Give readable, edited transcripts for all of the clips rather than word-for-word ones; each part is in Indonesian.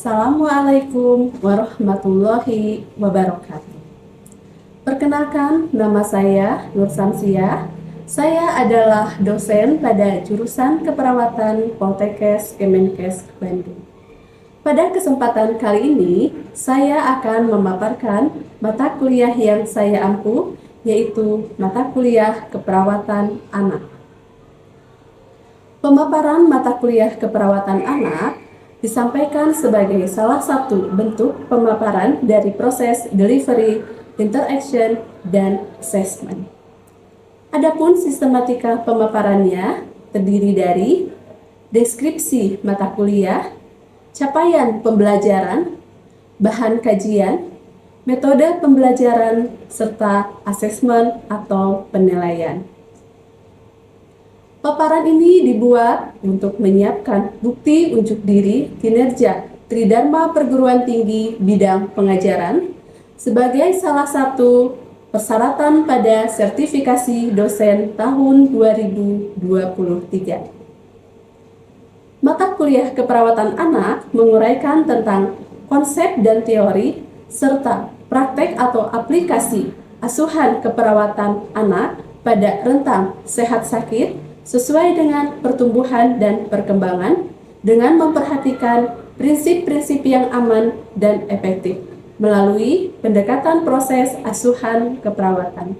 Assalamualaikum warahmatullahi wabarakatuh. Perkenalkan, nama saya Nur Samsiah. Saya adalah dosen pada jurusan Keperawatan Poltekkes Kemenkes Bandung. Pada kesempatan kali ini, saya akan memaparkan mata kuliah yang saya ampu, yaitu mata kuliah Keperawatan Anak. Pemaparan mata kuliah Keperawatan Anak disampaikan sebagai salah satu bentuk pemaparan dari proses delivery, interaction, dan assessment. Adapun sistematika pemaparannya terdiri dari deskripsi mata kuliah, capaian pembelajaran, bahan kajian, metode pembelajaran, serta asesmen atau penilaian. Paparan ini dibuat untuk menyiapkan bukti unjuk diri kinerja Tridharma Perguruan Tinggi bidang pengajaran sebagai salah satu persyaratan pada sertifikasi dosen tahun 2023. Mata kuliah Keperawatan Anak menguraikan tentang konsep dan teori serta praktek atau aplikasi asuhan keperawatan anak pada rentang sehat sakit sesuai dengan pertumbuhan dan perkembangan dengan memperhatikan prinsip-prinsip yang aman dan efektif melalui pendekatan proses asuhan keperawatan.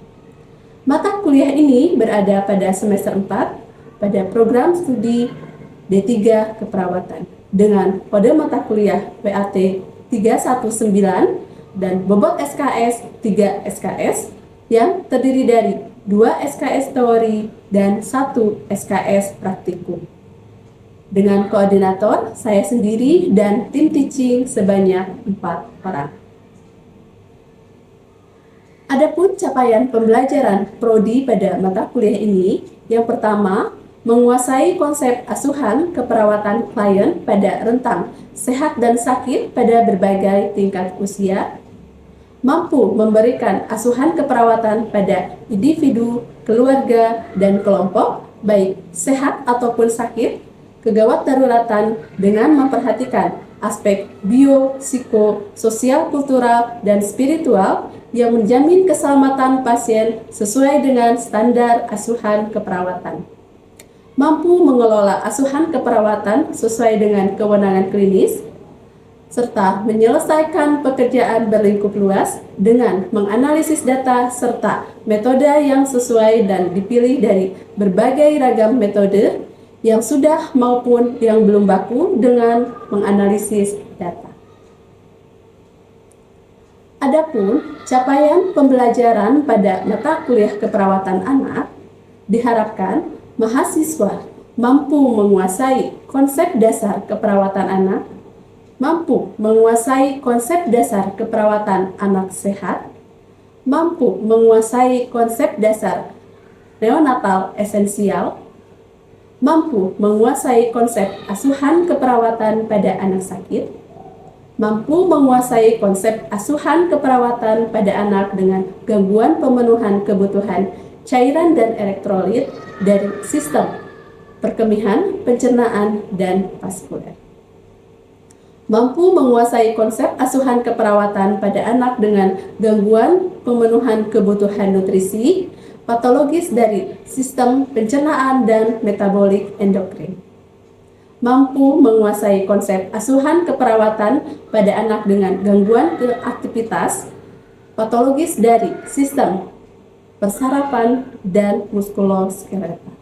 Mata kuliah ini berada pada semester 4 pada program studi D3 Keperawatan dengan kode mata kuliah PAT 319 dan bobot SKS 3 SKS yang terdiri dari 2 SKS teori dan 1 SKS praktikum. Dengan koordinator saya sendiri dan tim teaching sebanyak 4 orang. Adapun capaian pembelajaran prodi pada mata kuliah ini, yang pertama, menguasai konsep asuhan keperawatan klien pada rentang sehat dan sakit pada berbagai tingkat usia, mampu memberikan asuhan keperawatan pada individu, keluarga, dan kelompok, baik sehat ataupun sakit, kegawat daruratan dengan memperhatikan aspek bio, psiko, sosial, kultural, dan spiritual yang menjamin keselamatan pasien sesuai dengan standar asuhan keperawatan. Mampu mengelola asuhan keperawatan sesuai dengan kewenangan klinis, serta menyelesaikan pekerjaan berlingkup luas dengan menganalisis data serta metode yang sesuai dan dipilih dari berbagai ragam metode yang sudah maupun yang belum baku dengan menganalisis data. Adapun capaian pembelajaran pada mata kuliah keperawatan anak diharapkan mahasiswa mampu menguasai konsep dasar keperawatan anak, mampu menguasai konsep dasar keperawatan anak sehat, mampu menguasai konsep dasar neonatal esensial, mampu menguasai konsep asuhan keperawatan pada anak sakit, mampu menguasai konsep asuhan keperawatan pada anak dengan gangguan pemenuhan kebutuhan cairan dan elektrolit dari sistem perkemihan, pencernaan, dan vaskuler. Mampu menguasai konsep asuhan keperawatan pada anak dengan gangguan pemenuhan kebutuhan nutrisi, patologis dari sistem pencernaan dan metabolik endokrin. Mampu menguasai konsep asuhan keperawatan pada anak dengan gangguan aktivitas, patologis dari sistem persarapan dan muskuloskeletal.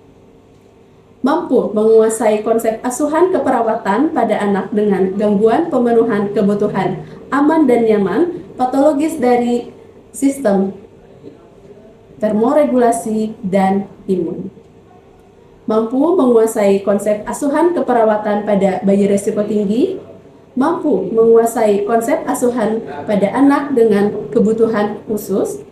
Mampu menguasai konsep asuhan keperawatan pada anak dengan gangguan pemenuhan kebutuhan aman dan nyaman, patologis dari sistem termoregulasi dan imun. Mampu menguasai konsep asuhan keperawatan pada bayi risiko tinggi, mampu menguasai konsep asuhan pada anak dengan kebutuhan khusus,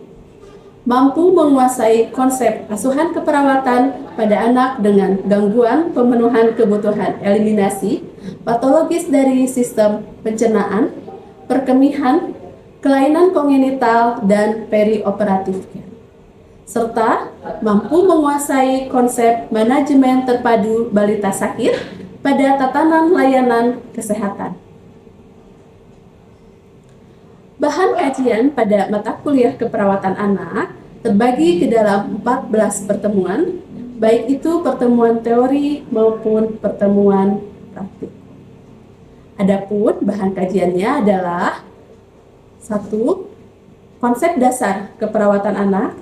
mampu menguasai konsep asuhan keperawatan pada anak dengan gangguan pemenuhan kebutuhan eliminasi, patologis dari sistem pencernaan, perkemihan, kelainan kongenital, dan perioperatif care, serta mampu menguasai konsep manajemen terpadu balita sakit pada tatanan layanan kesehatan. Bahan kajian pada mata kuliah keperawatan anak terbagi ke dalam 14 pertemuan, baik itu pertemuan teori maupun pertemuan praktik. Adapun bahan kajiannya adalah 1. Konsep dasar keperawatan anak.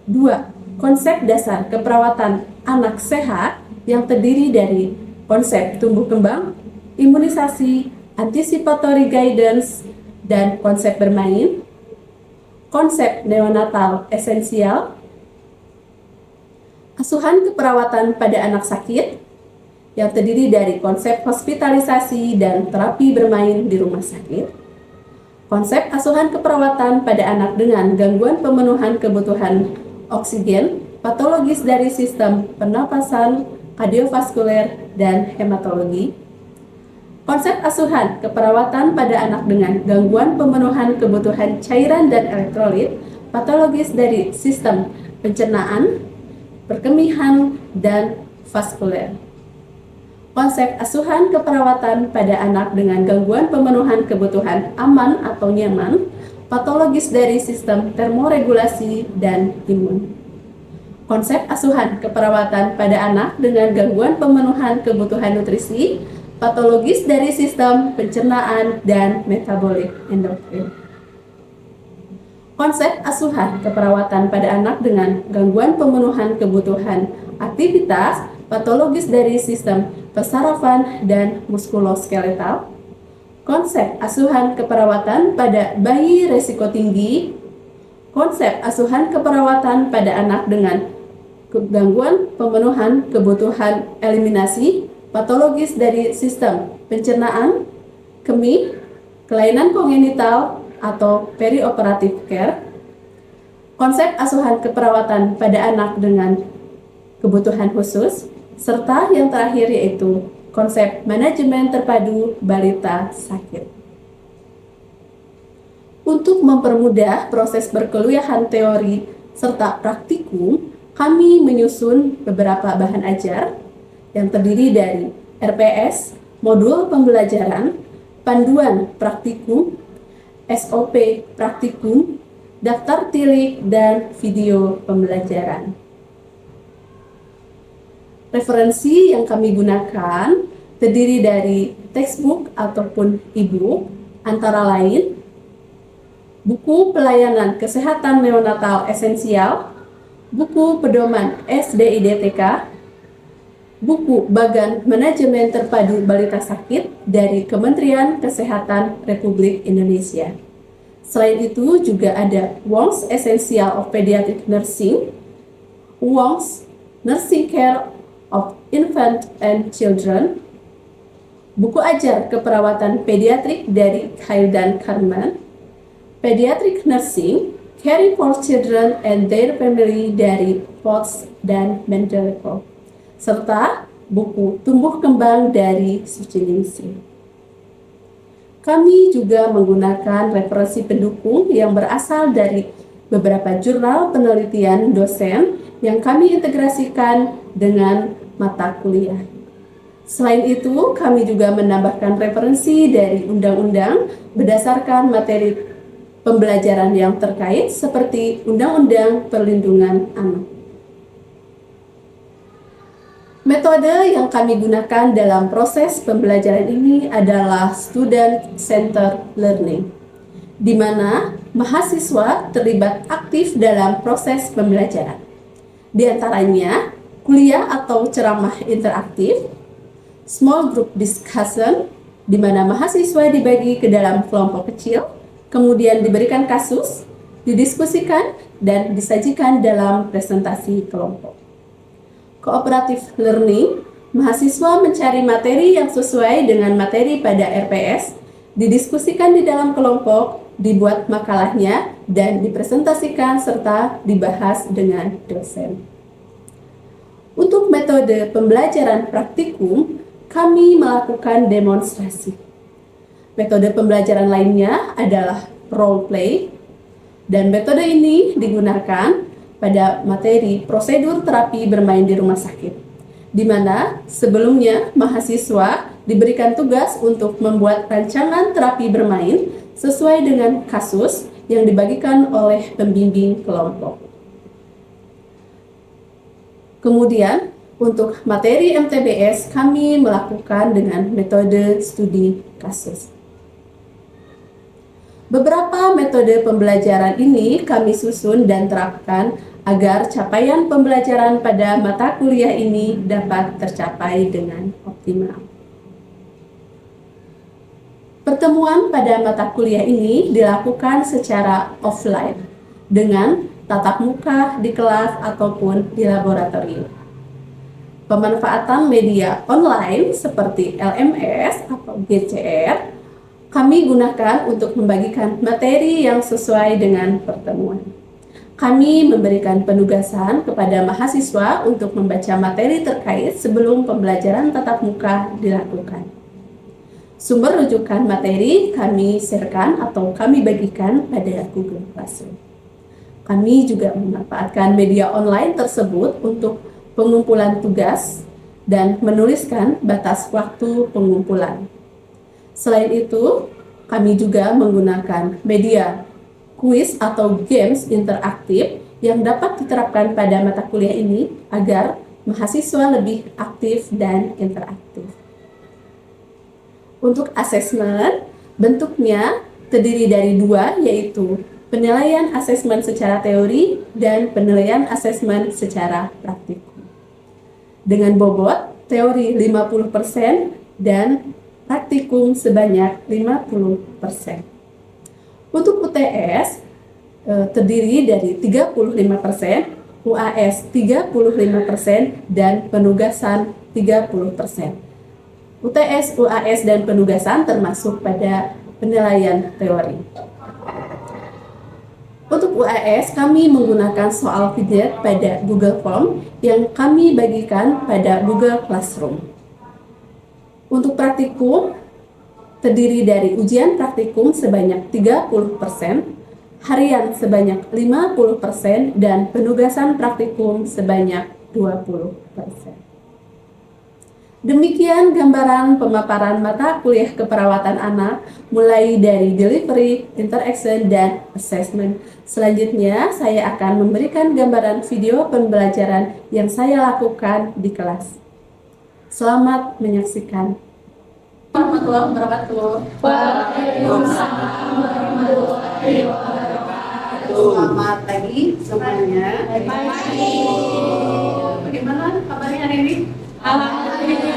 2. Konsep dasar keperawatan anak sehat yang terdiri dari konsep tumbuh kembang, imunisasi, anticipatory guidance, dan konsep bermain. Konsep neonatal esensial, asuhan keperawatan pada anak sakit yang terdiri dari konsep hospitalisasi dan terapi bermain di rumah sakit. Konsep asuhan keperawatan pada anak dengan gangguan pemenuhan kebutuhan oksigen, patologis dari sistem pernapasan, kardiovaskuler, dan hematologi. Konsep asuhan keperawatan pada anak dengan gangguan pemenuhan kebutuhan cairan dan elektrolit, patologis dari sistem pencernaan, perkemihan, dan vaskuler. Konsep asuhan keperawatan pada anak dengan gangguan pemenuhan kebutuhan aman atau nyaman, patologis dari sistem termoregulasi dan imun. Konsep asuhan keperawatan pada anak dengan gangguan pemenuhan kebutuhan nutrisi, patologis dari sistem pencernaan dan metabolik endokrin. Konsep asuhan keperawatan pada anak dengan gangguan pemenuhan kebutuhan aktivitas, patologis dari sistem persarafan dan muskuloskeletal. Konsep asuhan keperawatan pada bayi resiko tinggi. Konsep asuhan keperawatan pada anak dengan gangguan pemenuhan kebutuhan eliminasi, patologis dari sistem pencernaan, kemih, kelainan kongenital atau perioperatif care. Konsep asuhan keperawatan pada anak dengan kebutuhan khusus, serta yang terakhir yaitu konsep manajemen terpadu balita sakit. Untuk mempermudah proses perkuliahan teori serta praktikum, kami menyusun beberapa bahan ajar yang terdiri dari RPS, modul pembelajaran, panduan praktikum, SOP praktikum, daftar tilik, dan video pembelajaran. Referensi yang kami gunakan terdiri dari textbook ataupun e-book, antara lain buku pelayanan kesehatan neonatal esensial, buku pedoman SDIDTK, buku bagan manajemen terpadu balita sakit dari Kementerian Kesehatan Republik Indonesia. Selain itu juga ada Wong's Essential of Pediatric Nursing, Wong's Nursing Care of Infant and Children, buku ajar keperawatan pediatrik dari Khairdan Karman, Pediatric Nursing, Caring for Children and Their Family dari Potts dan Mendelko, serta buku tumbuh kembang dari Suciningsih. Kami juga menggunakan referensi pendukung yang berasal dari beberapa jurnal penelitian dosen yang kami integrasikan dengan mata kuliah. Selain itu, kami juga menambahkan referensi dari undang-undang berdasarkan materi pembelajaran yang terkait seperti Undang-Undang Perlindungan Anak. Metode yang kami gunakan dalam proses pembelajaran ini adalah student-centered learning, di mana mahasiswa terlibat aktif dalam proses pembelajaran. Di antaranya, kuliah atau ceramah interaktif, small group discussion, di mana mahasiswa dibagi ke dalam kelompok kecil, kemudian diberikan kasus, didiskusikan, dan disajikan dalam presentasi kelompok. Cooperative learning, mahasiswa mencari materi yang sesuai dengan materi pada RPS, didiskusikan di dalam kelompok, dibuat makalahnya, dan dipresentasikan serta dibahas dengan dosen. Untuk metode pembelajaran praktikum, kami melakukan demonstrasi. Metode pembelajaran lainnya adalah role play, dan metode ini digunakan pada materi prosedur terapi bermain di rumah sakit, di mana sebelumnya mahasiswa diberikan tugas untuk membuat rancangan terapi bermain sesuai dengan kasus yang dibagikan oleh pembimbing kelompok. Kemudian, untuk materi MTBS kami melakukan dengan metode studi kasus. Beberapa metode pembelajaran ini kami susun dan terapkan agar capaian pembelajaran pada mata kuliah ini dapat tercapai dengan optimal. Pertemuan pada mata kuliah ini dilakukan secara offline dengan tatap muka di kelas ataupun di laboratorium. Pemanfaatan media online seperti LMS atau GCR kami gunakan untuk membagikan materi yang sesuai dengan pertemuan. Kami memberikan penugasan kepada mahasiswa untuk membaca materi terkait sebelum pembelajaran tatap muka dilakukan. Sumber rujukan materi kami sharekan atau kami bagikan pada Google Classroom. Kami juga memanfaatkan media online tersebut untuk pengumpulan tugas dan menuliskan batas waktu pengumpulan. Selain itu, kami juga menggunakan media kuis atau games interaktif yang dapat diterapkan pada mata kuliah ini agar mahasiswa lebih aktif dan interaktif. Untuk asesmen, bentuknya terdiri dari dua, yaitu penilaian asesmen secara teori dan penilaian asesmen secara praktikum. Dengan bobot teori 50% dan praktikum sebanyak 50%. Untuk UTS terdiri dari 35%, UAS 35%, dan penugasan 30%. UTS, UAS, dan penugasan termasuk pada penilaian teori. Untuk UAS, kami menggunakan soal fidget pada Google Form yang kami bagikan pada Google Classroom. Untuk praktikum, terdiri dari ujian praktikum sebanyak 30%, harian sebanyak 50%, dan penugasan praktikum sebanyak 20%. Demikian gambaran pemaparan mata kuliah keperawatan anak mulai dari delivery, interaction, dan assessment. Selanjutnya, saya akan memberikan gambaran video pembelajaran yang saya lakukan di kelas. Selamat menyaksikan. Warahmatullahi wabarakatuh. Waalaikumsalam warahmatullahi wabarakatuh. Selamat pagi semuanya. Pagi. Bagaimana kabarnya hari ini? Alhamdulillah.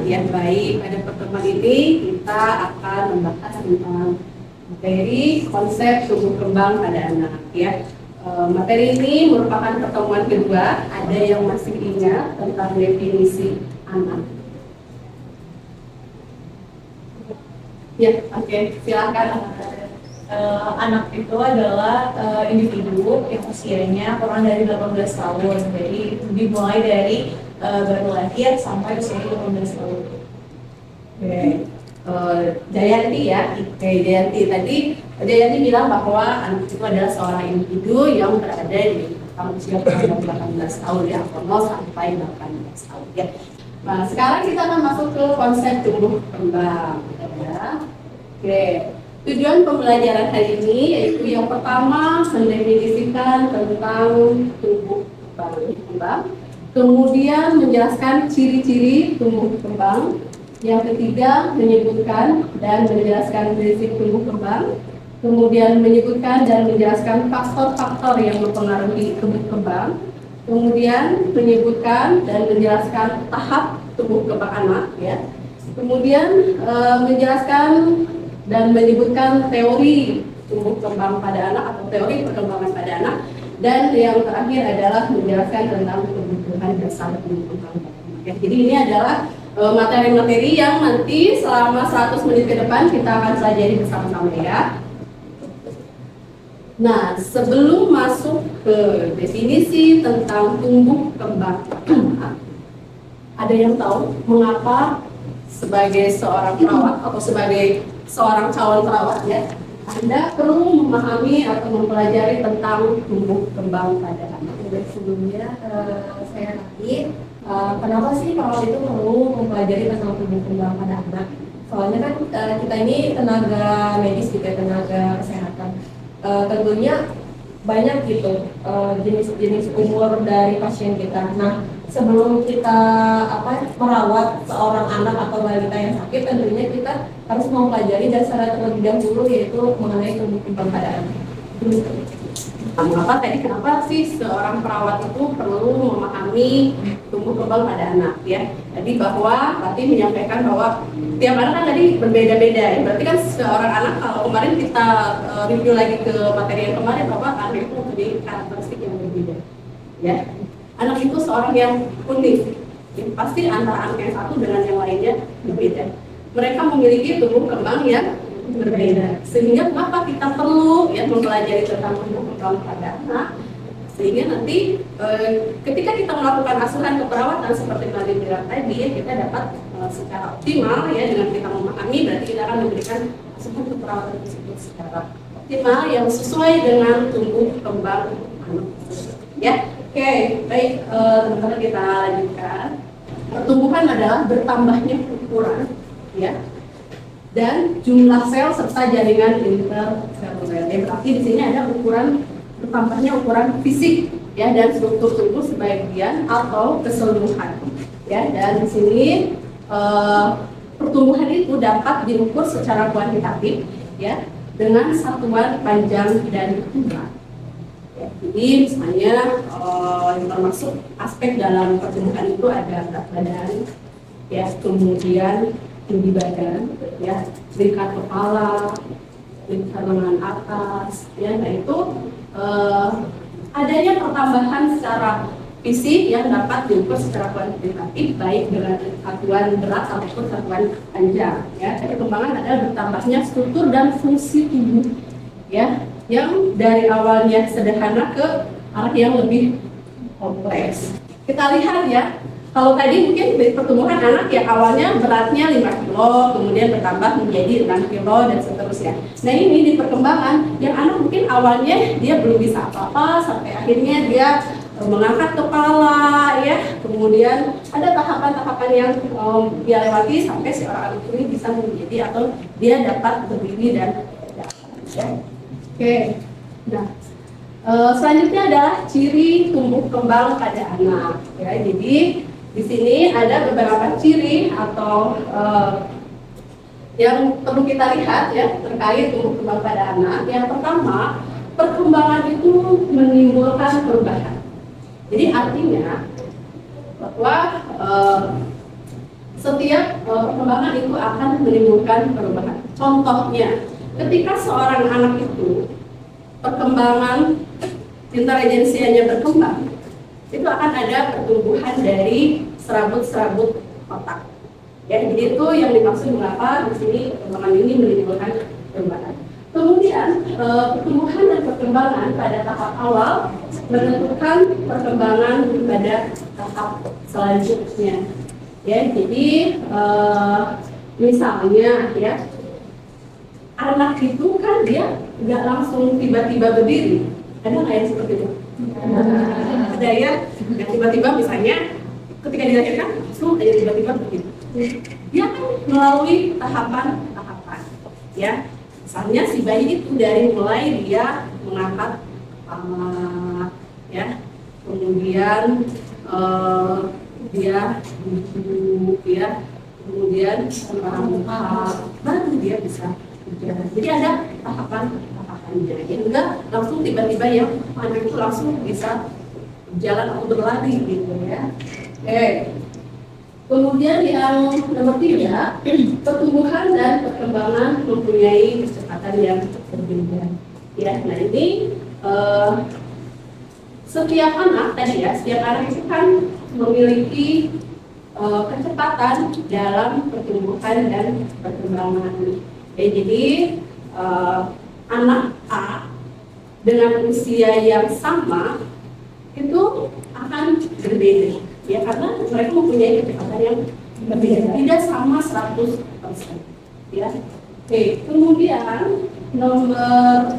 Ya baik, pada pertemuan ini kita akan membahas tentang materi konsep tumbuh kembang pada anak ya. Materi ini merupakan pertemuan kedua. Ada yang masih ingat tentang definisi anak? Ya, oke, silakan. Anak itu adalah individu yang usianya kurang dari 18 tahun. Jadi dimulai dari baru lahir sampai usia 18 tahun. Oke. Jayanti ya, Jayanti tadi Jayanti bilang bahwa anak itu adalah seorang individu yang berada di usia kurang dari 18 tahun ya, 0 sampai 18 tahun ya. Nah, sekarang kita akan masuk ke konsep tumbuh kembang ya. Oke. Tujuan pembelajaran hari ini yaitu yang pertama mendefinisikan tentang tumbuh kembang, kemudian menjelaskan ciri-ciri tumbuh kembang, yang ketiga menyebutkan dan menjelaskan prinsip tumbuh kembang, kemudian menyebutkan dan menjelaskan faktor-faktor yang mempengaruhi tumbuh kembang, kemudian menyebutkan dan menjelaskan tahap tumbuh kembang anak ya, kemudian menjelaskan dan menyebutkan teori tumbuh kembang pada anak atau teori perkembangan pada anak, dan yang terakhir adalah menjelaskan tentang kebutuhan dasar tumbuh kembang pada anak. Ya, jadi ini adalah materi-materi yang nanti selama 100 menit ke depan kita akan pelajari bersama-sama ya. Nah, sebelum masuk ke definisi tentang tumbuh kembang anak, ada yang tahu mengapa sebagai seorang perawat atau sebagai seorang calon perawat ya, Anda perlu memahami atau mempelajari tentang tumbuh kembang pada anak? Sebelumnya saya tanya, kenapa sih perawat itu perlu mempelajari tentang tumbuh kembang pada anak? Soalnya kan kita ini tenaga medis gitu ya, tenaga kesehatan. Tentunya banyak gitu jenis-jenis umur dari pasien kita. Nah, sebelum kita merawat seorang anak atau balita yang sakit, tentunya kita harus mempelajari dasar terlebih dahulu, yaitu mengenai tumbuh kembang pada anak. Mengapa tadi kenapa sih seorang perawat itu perlu memahami tumbuh kembang pada anak ya? Jadi bahwa berarti menyampaikan bahwa tiap anak kan tadi berbeda-beda ya. Berarti kan seorang anak, kalau kemarin kita review lagi ke materi yang kemarin, bahwa anak itu mempunyai karakteristik yang berbeda ya. Anak itu seorang yang unik ya, pasti antara anak yang satu dengan yang lainnya berbeda. Mereka memiliki tumbuh kembang yang berbeda, sehingga kenapa kita perlu ya mempelajari tentang tumbuh kembang pada anak, sehingga nanti ketika kita melakukan asuhan keperawatan seperti tadi bilang tadi ya, kita dapat secara optimal ya, dengan kita memahami, berarti kita akan memberikan asuhan keperawatan tersebut secara optimal yang sesuai dengan tumbuh kembang anak ya. Oke, baik, teman-teman, kita lanjutkan. Pertumbuhan adalah bertambahnya ukuran ya dan jumlah sel serta jaringan interseluler. Berarti di sini ada ukuran bertambahnya ukuran fisik ya, dan struktur tubuh sebagian atau keseluruhan ya. Dan di sini pertumbuhan itu dapat diukur secara kuantitatif ya, dengan satuan panjang dan ukuran. Ya, jadi misalnya termasuk aspek dalam pertumbuhan itu ada berat badan ya, kemudian tinggi badan, ya, lingkar kepala, lingkar lengan atas, ya. Nah itu adanya pertambahan secara fisik yang dapat diukur secara kuantitatif, baik dengan satuan berat ataupun satuan panjang. Ya, perkembangan adalah bertambahnya struktur dan fungsi tubuh, ya, yang dari awalnya sederhana ke arah yang lebih kompleks. Kita lihat ya. Kalau tadi mungkin dari pertumbuhan anak yang awalnya beratnya 5 kilo, kemudian bertambah menjadi 6 kilo dan seterusnya. Nah ini di perkembangan yang anak mungkin awalnya dia belum bisa apa-apa, sampai akhirnya dia mengangkat kepala ya, kemudian ada tahapan-tahapan yang dia lewati sampai si orang anak ini bisa menjadi atau dia dapat berdiri dan ya. Oke, nah selanjutnya adalah ciri tumbuh kembang pada anak ya. Jadi di sini ada beberapa ciri atau yang perlu kita lihat ya terkait tumbuh kembang pada anak. Yang pertama, perkembangan itu menimbulkan perubahan. Jadi artinya bahwa setiap perkembangan itu akan menimbulkan perubahan. Contohnya, ketika seorang anak itu perkembangan intelijensianya berkembang, itu akan ada pertumbuhan dari serabut-serabut otak. Ya, jadi itu yang dimaksud mengapa di sini perkembangan ini menimbulkan perubahan. Kemudian pertumbuhan dan perkembangan pada tahap awal menentukan perkembangan pada tahap selanjutnya. Ya, jadi misalnya ya, anak itu kan dia nggak langsung tiba-tiba berdiri. Ada nggak yang seperti itu? Ada ya, yang tiba-tiba misalnya ketika dilahirkan langsung aja tiba-tiba begitu. Dia kan melalui tahapan-tahapan, ya. Misalnya si bayi itu dari mulai dia mengangkat kepala, ya, kemudian dia duduk, ya, kemudian merangkak, baru dia bisa berjalan. Jadi ada tahapan-tahapannya. Enggak langsung tiba-tiba yang anak itu langsung bisa jalan atau berlari gitu ya. Oke. Kemudian yang nomor 3, pertumbuhan dan perkembangan mempunyai kecepatan yang berbeda. Ya, nah ini setiap anak tadi ya, setiap anak itu kan memiliki kecepatan dalam pertumbuhan dan perkembangan. Jadi anak A dengan usia yang sama itu akan berbeda ya, karena mereka mempunyai kecepatan yang berbeda, tidak sama 100% ya. Oke, kemudian nomor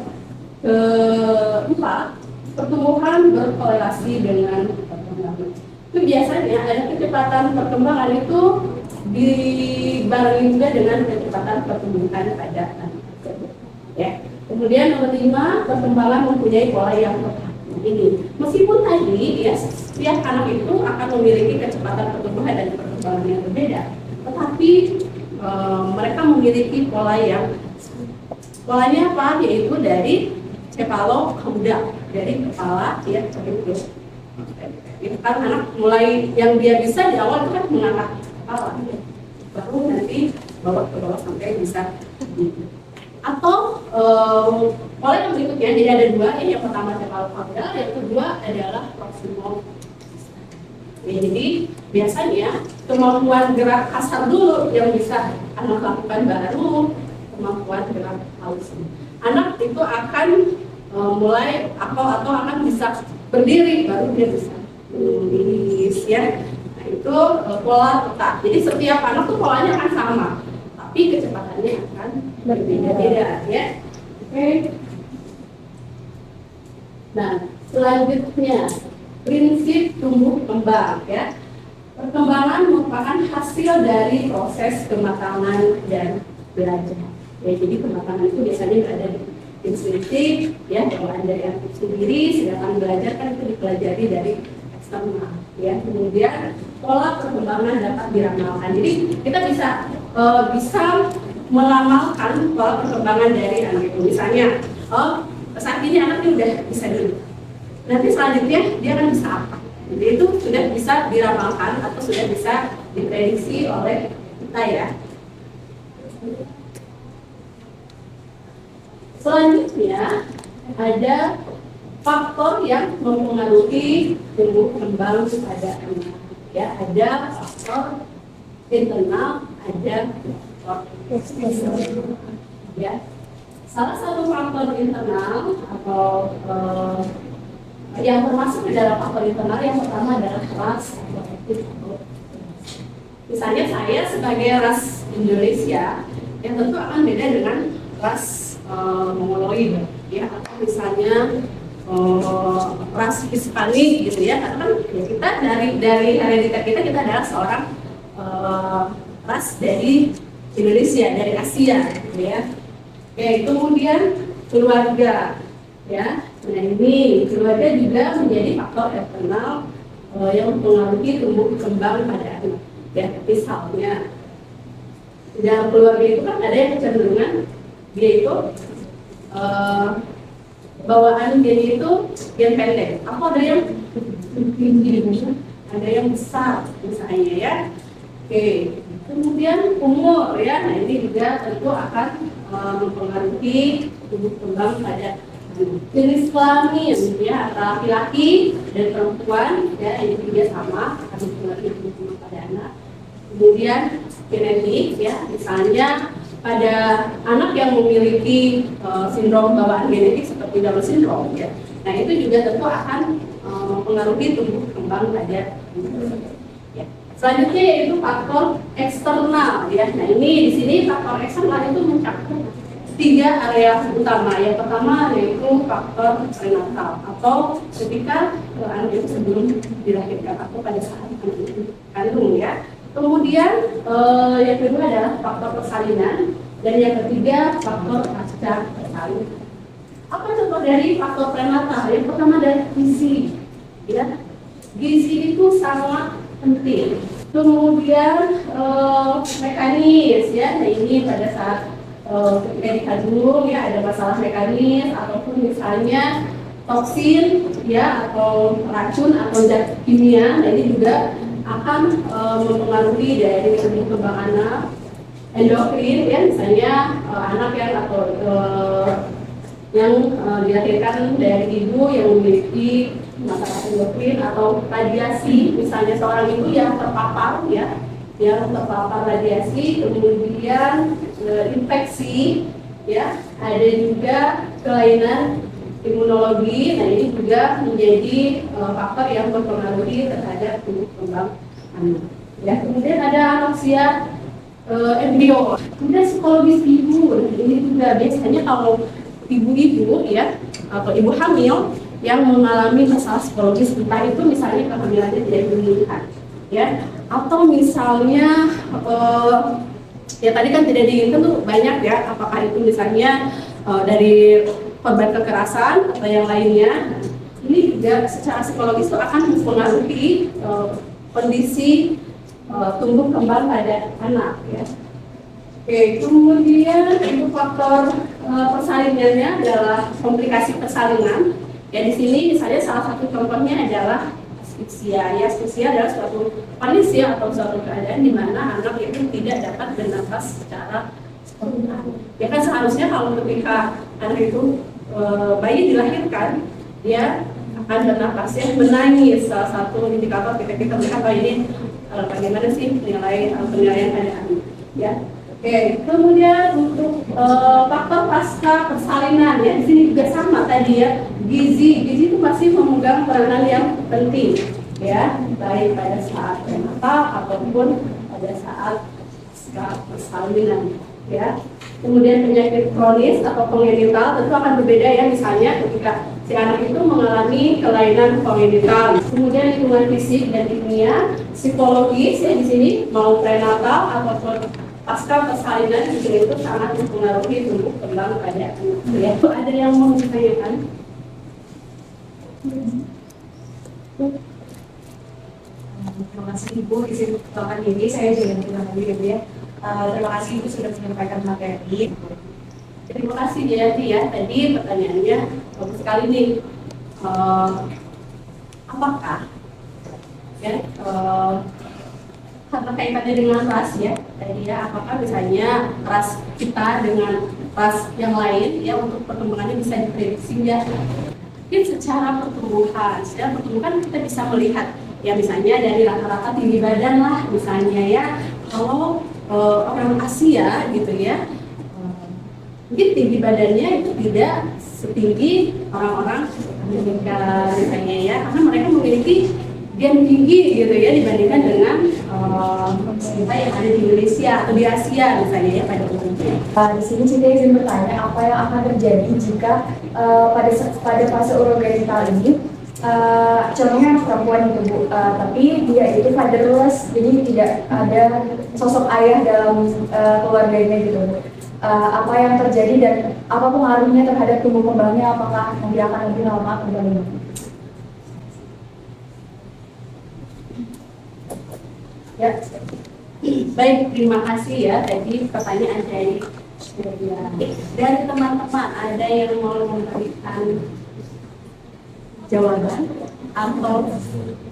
4, pertumbuhan berkorelasi dengan perkembangan. Itu biasanya ada kecepatan perkembangan itu dibarengi juga dengan kecepatan pertumbuhan pada anak tersebut. Ya. Kemudian nomor 5, perkembangan mempunyai pola yang tetap. Ini meskipun tadi ya setiap anak itu akan memiliki kecepatan pertumbuhan dan perkembangan yang berbeda, tetapi mereka memiliki polanya apa, yaitu dari cephalokauda, dari kepala ya itu. Kan anak mulai yang dia bisa di awal itu kan mengangkat kepala ya. Baru nanti bawa ke bawah sampai bisa gitu. Atau pola yang berikutnya, jadi ada 2 ya, yang pertama cephalokauda, yang kedua adalah proximal. Ya, jadi biasanya kemampuan gerak kasar dulu yang bisa anak lakukan, baru kemampuan gerak halus. Anak itu akan mulai atau akan bisa berdiri, baru dia bisa menulis ya. Nah itu pola tetap. Jadi setiap anak tuh polanya akan sama, tapi kecepatannya akan berbeda-beda ya. Oke. Nah selanjutnya prinsip tumbuh kembang ya. Perkembangan merupakan hasil dari proses kematangan dan belajar. Ya, jadi kematangan itu biasanya ada di instinktif ya, bawaan dari anak sendiri, sedangkan belajar kan itu dipelajari dari eksternal ya. Kemudian pola perkembangan dapat diramalkan. Jadi kita bisa meramalkan pola perkembangan dari anak itu. Misalnya, saat ini anaknya udah bisa duduk. Nanti selanjutnya dia akan bisa apa? Jadi itu sudah bisa diramalkan atau sudah bisa diprediksi oleh kita ya. Selanjutnya ada faktor yang mempengaruhi tumbuh kembang pada anak. Ya, ada faktor internal, ada faktor eksternal. Ya, salah satu faktor internal atau yang termasuk ke dalam faktor internal yang pertama adalah ras atau etnis. Misalnya saya sebagai ras Indonesia, yang tentu akan beda dengan ras Mongoloid ya, atau misalnya ras Hispanik gitu ya, karena kan ya kita dari herediter kita adalah seorang ras dari Indonesia, dari Asia gitu ya. Oke, kemudian keluarga ya. Nah ini keluarga juga menjadi faktor eksternal yang mempengaruhi tumbuh kembang pada anak ya. Misalnya dalam keluarga itu kan ada yang kecenderungan dia itu bawaan dia itu yang pendek, atau ada yang tinggi, ada yang besar misalnya ya. Oke, kemudian umur ya, nah ini juga tentu akan mempengaruhi tumbuh kembang pada jenis kelamin ya, antara laki-laki dan perempuan ya, ini juga sama akan mempengaruhi tumbuh kembang pada anak. Kemudian genetik ya, misalnya pada anak yang memiliki sindrom bawaan genetik seperti Down syndrome ya. Nah itu juga tentu akan mempengaruhi tumbuh kembang pada ya. Selanjutnya yaitu faktor eksternal ya. Nah ini di sini faktor eksternal itu mencakup 3 area utama. Yang pertama yaitu faktor prenatal atau ketika anak itu sebelum dilahirkan atau pada saat kandung ya. Kemudian yang kedua adalah faktor persalinan, dan yang ketiga faktor pasca persalinan. Apa contoh dari faktor prenatal? Yang pertama dari gizi, ya. Gizi itu sangat penting. Kemudian mekanis, ya. Nah ini pada saat ketika dikandung ya ada masalah mekanis ataupun misalnya toksin, ya, atau racun atau zat kimia. Nah ini juga akan mempengaruhi dari tumbuh kembang anak. Endokrin ya, misalnya anak yang dilahirkan dari ibu yang memiliki masalah endokrin atau radiasi, misalnya seorang ibu yang terpapar ya, yang terpapar radiasi, kemudian infeksi ya, ada juga kelainan imunologi. Nah ini juga menjadi faktor yang mempengaruhi terhadap tumbuh kembang anak. Ya, kemudian ada anoksia embrio. Kemudian psikologis ibu. Nah, ini juga biasanya kalau ibu-ibu ya atau ibu hamil yang mengalami masalah psikologis, entah itu misalnya kehamilannya tidak diinginkan, ya, atau misalnya ya tadi kan tidak diinginkan tuh banyak ya, apakah itu misalnya dari korban kekerasan atau yang lainnya. Ini juga secara psikologis itu akan mempengaruhi kondisi tumbuh kembang pada anak, ya. Oke, kemudian itu faktor persalinannya adalah komplikasi persalinan. Ya di sini misalnya salah satu contohnya adalah asfiksia. Ya, asfiksia adalah suatu kondisi atau suatu keadaan di mana anak itu tidak dapat bernapas secara spontan. Ya kan seharusnya kalau ketika anak itu bayi dilahirkan, dia akan bernapasnya menangis. Salah satu indikator kita melihat ini bagaimana sih penilaian pada anak. Ya. Oke, kemudian untuk faktor pasca persalinan, ya di sini juga sama tadi ya, gizi itu masih memegang peranan yang penting, ya, baik pada saat prenatal ataupun pada saat pasca persalinan, ya. Kemudian penyakit kronis atau kongenital tentu akan berbeda ya, misalnya ketika si anak itu mengalami kelainan kongenital. Kemudian lingkungan fisik dan kimia, psikologis ya di sini mau prenatal ataupun pasca persalinan juga itu sangat mempengaruhi tumbuh kembang pada anak. Ya, ada yang mau ditanyakan? Terima kasih Ibu izin pertolongan ini, saya juga terima kasih Ibu ya. Terima kasih Ibu sudah menyampaikan materi. Terima kasih Jayati ya. Tadi pertanyaannya bagus sekali nih. Apakah ya kaitannya dengan ras ya tadi ya, apakah misalnya ras kita dengan ras yang lain ya untuk pertumbuhannya bisa diprediksi ya? Mungkin secara pertumbuhan kita bisa melihat ya, misalnya dari rata-rata tinggi badan lah misalnya ya, kalau orang Asia gitu ya, mungkin tinggi badannya itu tidak setinggi orang-orang Amerika misalnya ya, karena mereka memiliki gen tinggi gitu ya dibandingkan dengan kita yang ada di Indonesia atau di Asia misalnya ya pada umumnya. Di sini Cinta izin bertanya, apa yang akan terjadi jika pada fase urogenital ini contohnya anak perempuan itu Bu, tapi dia itu fatherless, jadi tidak ada sosok ayah dalam keluarganya gitu Bu. Apa yang terjadi dan apa pengaruhnya terhadap tumbuh kembangnya, apakah nanti akan lebih lama atau bagaimana? Ya, baik, terima kasih ya. Tadi pertanyaan dari teman-teman, ada yang mau memberikan jawaban atau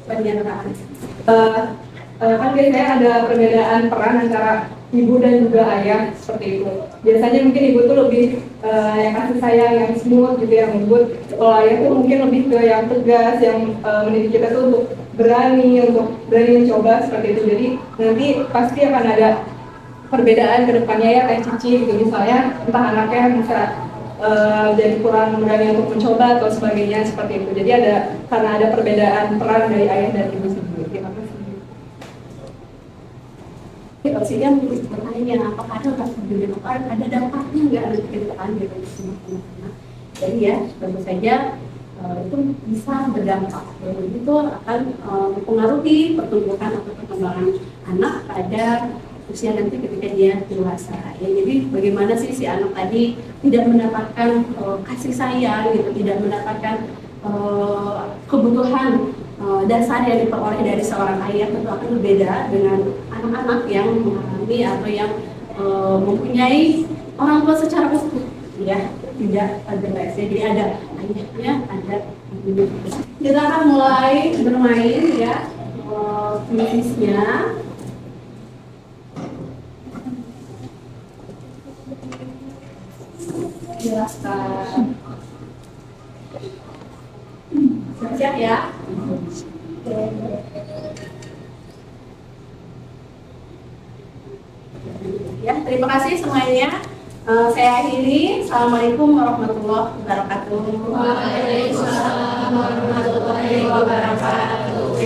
pernyataan? Kan biasanya ada perbedaan peran antara ibu dan juga ayah seperti itu. Biasanya mungkin ibu tuh lebih yang kasih sayang, yang smooth gitu, yang lembut. Kalau ayah tuh mungkin lebih ke yang tegas, yang mendidik kita tuh untuk berani mencoba seperti itu. Jadi nanti pasti akan ada perbedaan ke depannya ya, kayak Cici gitu misalnya, entah anaknya bisa jadi kurang berani untuk mencoba atau sebagainya seperti itu. Jadi karena ada perbedaan peran dari ayah dan ibu sendiri. Terima kasih. Opsinya bertanya apakah ada dampaknya nggak nanti ke depan gitu semua anak-anak. Jadi ya tentu saja itu bisa berdampak. Jadi itu akan mempengaruhi pertumbuhan atau perkembangan anak pada usia nanti ketika dia dewasa. Ya, jadi bagaimana sih si anak tadi tidak mendapatkan kasih sayang gitu, tidak mendapatkan kebutuhan dasar yang diperoleh dari seorang ayah, tentu akan berbeda dengan anak-anak yang mengalami atau yang mempunyai orang tua secara utuh, ya tidak ada jadi ada ayahnya, ada ibunya. Kita akan mulai bermain ya kuisnya. Jelaskan. Siap ya? Ya, terima kasih semuanya. Saya akhiri. Assalamualaikum warahmatullahi wabarakatuh. Waalaikumsalam warahmatullahi wabarakatuh.